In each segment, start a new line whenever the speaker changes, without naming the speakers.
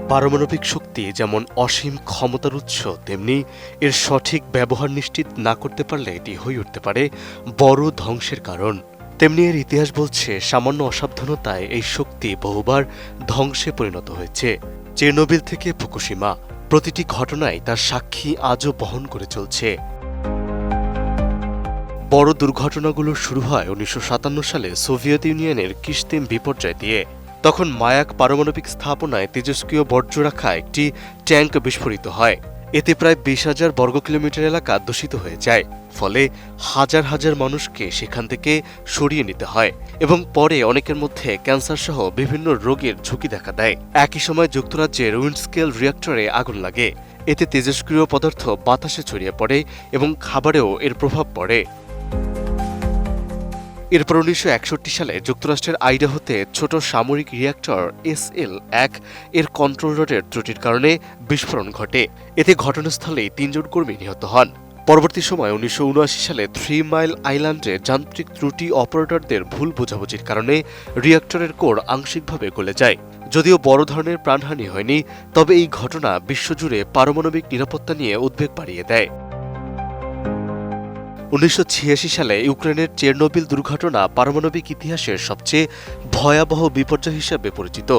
পারমাণবিক শক্তি যেমন অসীম ক্ষমতার উৎস, তেমনি এর সঠিক ব্যবহার নিশ্চিত না করতে পারলে এটি হয়ে উঠতে পারে বড় ধ্বংসের কারণ। তেমনি এর ইতিহাস বলছে সামান্য অসাবধানতায় এই শক্তি বহুবার ধ্বংসে পরিণত হয়েছে। চেরনোবিল থেকে ফুকুশিমা, প্রতিটি ঘটনায় তার সাক্ষী আজও বহন করে চলছে। বড় দুর্ঘটনাগুলো শুরু হয় ১৯৫৭ সালে সোভিয়েত ইউনিয়নের কিস্তিম বিপর্যয় দিয়ে। তখন মায়াক পারমাণবিক স্থাপনায় তেজস্ক্রিয় বর্জ্য রাখা একটি ট্যাঙ্ক বিস্ফোরিত হয়। এতে প্রায় ২০,০০০ বর্গ কিলোমিটার এলাকা দূষিত হয়ে যায়। ফলে হাজার হাজার মানুষকে সেখান থেকে সরিয়ে নিতে হয় এবং পরে অনেকের মধ্যে ক্যান্সারসহ বিভিন্ন রোগের ঝুঁকি দেখা দেয়। একই সময় যুক্তরাজ্যের উইন্ডস্কেল রিঅ্যাক্টরে আগুন লাগে। এতে তেজস্ক্রিয় পদার্থ বাতাসে ছড়িয়ে পড়ে এবং খাবারেও এর প্রভাব পড়ে। এরপর ১৯৬১ সালে যুক্তরাষ্ট্রের আইডাহোতে ছোট সামরিক রিঅ্যাক্টর SL-1 এর কন্ট্রোল রডের ত্রুটির কারণে বিস্ফোরণ ঘটে। এতে ঘটনাস্থলেই ৩ জন কর্মী নিহত হন। পরবর্তী সময় ১৯৭৯ সালে 3 মাইল আইল্যান্ডে যান্ত্রিক ত্রুটি অপারেটরদের ভুল বোঝাবুঝির কারণে রিঅ্যাক্টরের কোর আংশিকভাবে গলে যায়। যদিও বড় ধরনের প্রাণহানি হয়নি, তবে এই ঘটনা বিশ্বজুড়ে পারমাণবিক নিরাপত্তা নিয়ে উদ্বেগ বাড়িয়ে দেয়। ১৯৮৬ সালে ইউক্রেনের চেরনোবিল দুর্ঘটনা পারমাণবিক ইতিহাসের সবচেয়ে ভয়াবহ বিপর্যয় হিসেবে পরিচিত।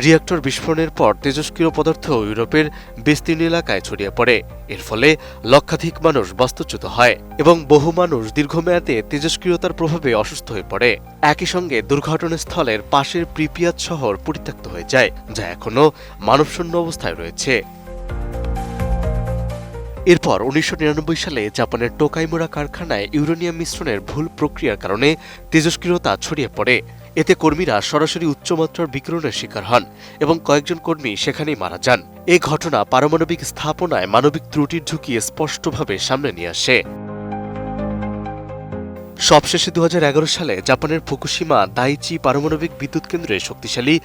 রিঅ্যাক্টর বিস্ফোরণের পর তেজস্ক্রিয় পদার্থ ইউরোপের বিস্তীর্ণ এলাকায় ছড়িয়ে পড়ে। এর ফলে লক্ষাধিক মানুষ বাস্তুচ্যুত হয় এবং বহু মানুষ দীর্ঘমেয়াদে তেজস্ক্রিয়তার প্রভাবে অসুস্থ হয়ে পড়ে। একই সঙ্গে দুর্ঘটনাস্থলের পাশের প্রিপিয়াত শহর পরিত্যক্ত হয়ে যায়, যা এখনও মানবশূন্য অবস্থায় রয়েছে। এরপর ১৯৯৯ সালে জাপানের টোকাইমুরা কারখানায় ইউরেনিয়াম মিশ্রণের ভুল প্রক্রিয়ার কারণে তেজস্ক্রিয়তা ছড়িয়ে পড়ে। এতে কর্মীরা সরাসরি উচ্চমাত্রার বিকিরণের শিকার হন এবং কয়েকজন কর্মী সেখানেই মারা যান। এই ঘটনা পারমাণবিক স্থাপনায় মানবিক ত্রুটির ঝুঁকি স্পষ্টভাবে সামনে নিয়ে আসে। সবশেষে ২০১১ সালে জাপানের ফুকুশিমা দাইচি পারমাণবিক বিদ্যুৎ কেন্দ্রে শক্তিশালী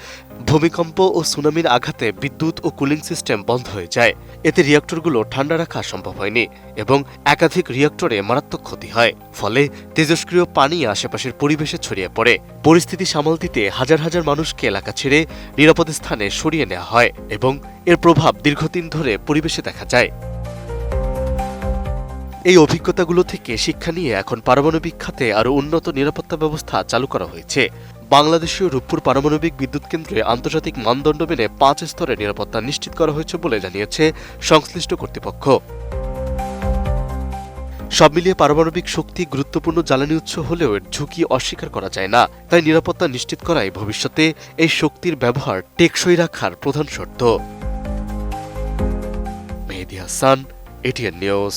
ভূমিকম্প ও সুনামির আঘাতে বিদ্যুৎ ও কুলিং সিস্টেম বন্ধ হয়ে যায়। এতে রিঅ্যাক্টরগুলো ঠান্ডা রাখা সম্ভব হয়নি এবং একাধিক রিঅ্যাক্টরে মারাত্মক ক্ষতি হয়। ফলে তেজস্ক্রিয় পানি আশেপাশের পরিবেশে ছড়িয়ে পড়ে। পরিস্থিতি সামাল দিতে হাজার হাজার মানুষকে এলাকা ছেড়ে নিরাপদ স্থানে সরিয়ে নেওয়া হয় এবং এর প্রভাব দীর্ঘদিন ধরে পরিবেশে দেখা যায়। এই অভিজ্ঞতাগুলো থেকে শিক্ষা নিয়ে এখন পারমাণবিক খাতে আরও উন্নত নিরাপত্তা ব্যবস্থা চালু করা হয়েছে। বাংলাদেশীয় রূপপুর পারমাণবিক বিদ্যুৎ কেন্দ্রে আন্তর্জাতিক মানদণ্ড মেনে ৫ স্তরের নিরাপত্তা নিশ্চিত করা হয়েছে বলে জানিয়েছে সংশ্লিষ্ট কর্তৃপক্ষ। সব মিলিয়ে পারমাণবিক শক্তি গুরুত্বপূর্ণ জ্বালানি উৎস হলেও এর ঝুঁকি অস্বীকার করা যায় না। তাই নিরাপত্তা নিশ্চিত করাই ভবিষ্যতে এই শক্তির ব্যবহার টেকসই রাখার প্রধান শর্ত। মেহেদী হাসান, ATN নিউজ।